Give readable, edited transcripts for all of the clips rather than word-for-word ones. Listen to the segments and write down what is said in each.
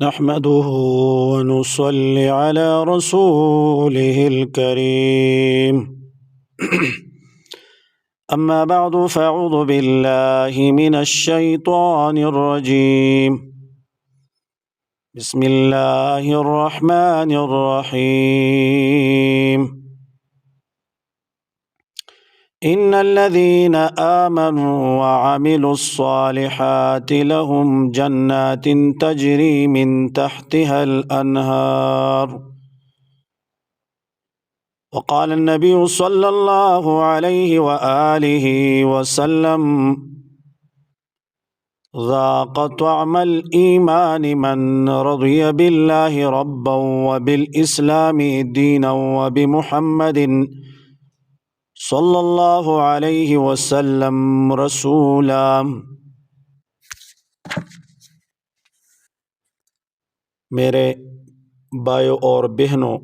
نحمده ونصلي على رسوله الكريم أما بعد فأعوذ بالله من الشيطان الرجيم بسم الله الرحمن الرحيم إن الذين آمنوا وعملوا الصالحات لهم جنات تجري من تحتها الأنهار وقال النبي صلى الله عليه وآله وسلم ذاق طعم الإيمان من رضي بالله ربا وبالإسلام دينا وبمحمد صلی اللہ علیہ وسلم رسولا۔ میرے بھائیوں اور بہنوں،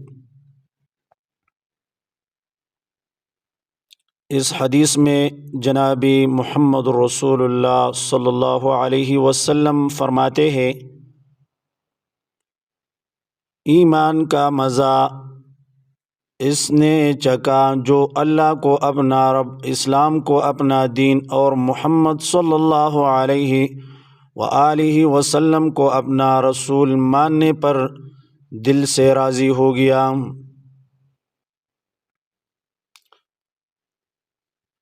اس حدیث میں جناب محمد رسول اللہ صلی اللہ علیہ وسلم فرماتے ہیں، ایمان کا مزہ اس نے چکھا جو اللہ کو اپنا رب، اسلام کو اپنا دین اور محمد صلی اللہ علیہ وآلہ وسلم کو اپنا رسول ماننے پر دل سے راضی ہو گیا۔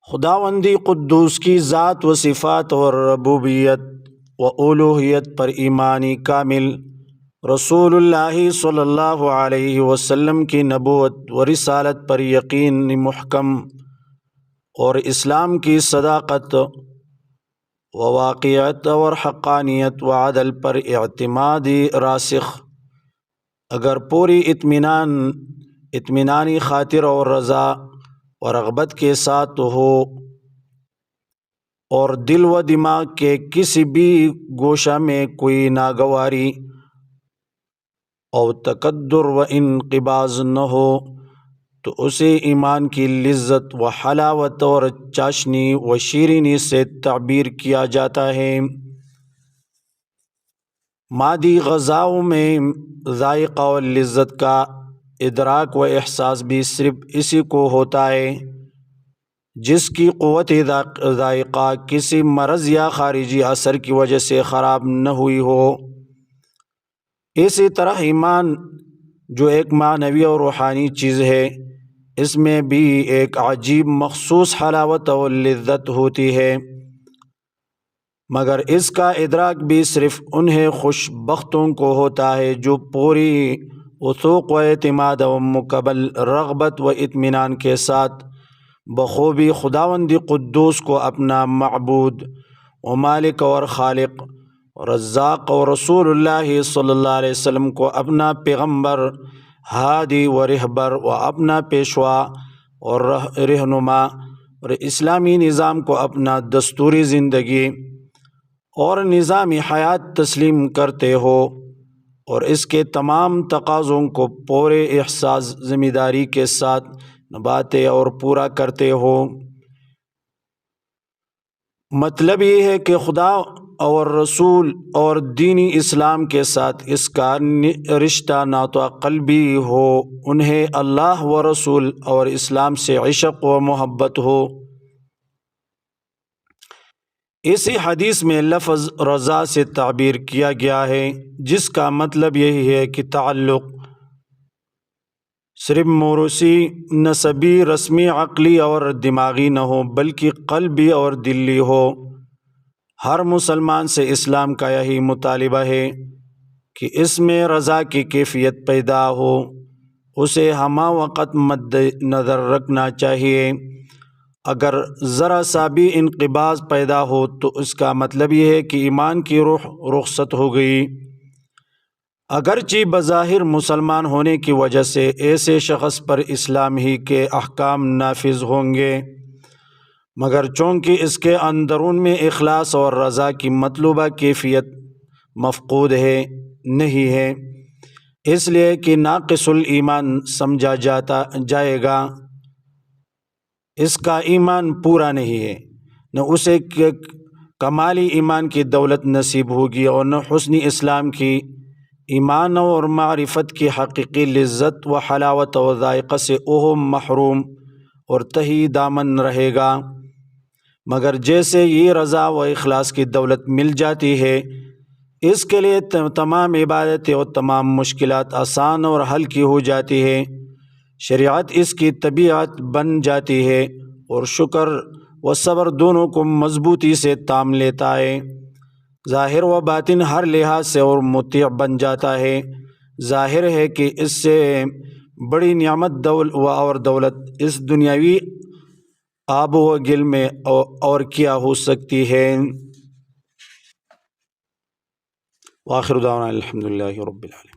خداوندی قدوس کی ذات و صفات اور ربوبیت و الوہیت پر ایمانی کامل، رسول اللہ صلی اللہ علیہ وسلم کی نبوت و رسالت پر یقین محکم، اور اسلام کی صداقت و واقعیت اور حقانیت و عدل پر اعتمادی راسخ، اگر پوری اطمینانی خاطر اور رضا و رغبت کے ساتھ ہو، اور دل و دماغ کے کسی بھی گوشہ میں کوئی ناگواری اور تکدر و انقباض نہ ہو، تو اسے ایمان کی لذت و حلاوت اور چاشنی و شیرینی سے تعبیر کیا جاتا ہے۔ مادی غذاؤں میں ذائقہ و لذت کا ادراک و احساس بھی صرف اسی کو ہوتا ہے جس کی قوت ذائقہ کسی مرض یا خارجی اثر کی وجہ سے خراب نہ ہوئی ہو۔ اسی طرح ایمان جو ایک معنوی اور روحانی چیز ہے، اس میں بھی ایک عجیب مخصوص حلاوت اور لذت ہوتی ہے، مگر اس کا ادراک بھی صرف انہیں خوش بختوں کو ہوتا ہے جو پوری وثوق و اعتماد و مکمل رغبت و اطمینان کے ساتھ بخوبی خداوند قدوس کو اپنا معبود و مالک اور خالق، رزاق اور رسول اللہ صلی اللہ علیہ وسلم کو اپنا پیغمبر، ہادی و رہبر و اپنا پیشوا اور رہنما، اور اسلامی نظام کو اپنا دستوری زندگی اور نظام حیات تسلیم کرتے ہو، اور اس کے تمام تقاضوں کو پورے احساس ذمہ داری کے ساتھ نبھاتے اور پورا کرتے ہو۔ مطلب یہ ہے کہ خدا اور رسول اور دینی اسلام کے ساتھ اس کا رشتہ نہ تو قلبی ہو، انہیں اللہ و رسول اور اسلام سے عشق و محبت ہو۔ اسی حدیث میں لفظ رضا سے تعبیر کیا گیا ہے، جس کا مطلب یہی ہے کہ تعلق صرف موروثی، نسبی، رسمی، عقلی اور دماغی نہ ہو، بلکہ قلبی اور دلی ہو۔ ہر مسلمان سے اسلام کا یہی مطالبہ ہے کہ اس میں رضا کی کیفیت پیدا ہو، اسے ہمہ وقت مد نظر رکھنا چاہیے۔ اگر ذرا سا بھی انقباض پیدا ہو تو اس کا مطلب یہ ہے کہ ایمان کی روح رخصت ہو گئی۔ اگرچہ بظاہر مسلمان ہونے کی وجہ سے ایسے شخص پر اسلام ہی کے احکام نافذ ہوں گے، مگر چونکہ اس کے اندرون میں اخلاص اور رضا کی مطلوبہ کیفیت مفقود ہے، نہیں ہے، اس لیے کہ ناقص الایمان سمجھا جائے گا، اس کا ایمان پورا نہیں ہے، نہ اسے کمالی ایمان کی دولت نصیب ہوگی اور نہ حسن اسلام کی ایمان اور معرفت کی حقیقی لذت و حلاوت و ذائقہ سے وہ محروم اور تہی دامن رہے گا، مگر جیسے یہ رضا و اخلاص کی دولت مل جاتی ہے، اس کے لیے تمام عبادتیں اور تمام مشکلات آسان اور حل کی ہو جاتی ہے، شریعت اس کی طبیعت بن جاتی ہے اور شکر و صبر دونوں کو مضبوطی سے تام لیتا ہے، ظاہر و باطن ہر لحاظ سے اور مطیع بن جاتا ہے۔ ظاہر ہے کہ اس سے بڑی نعمت اور دولت اس دنیاوی آب و گل میں اور کیا ہو سکتی ہے۔ وآخر دعوانا الحمدللہ رب العالمین۔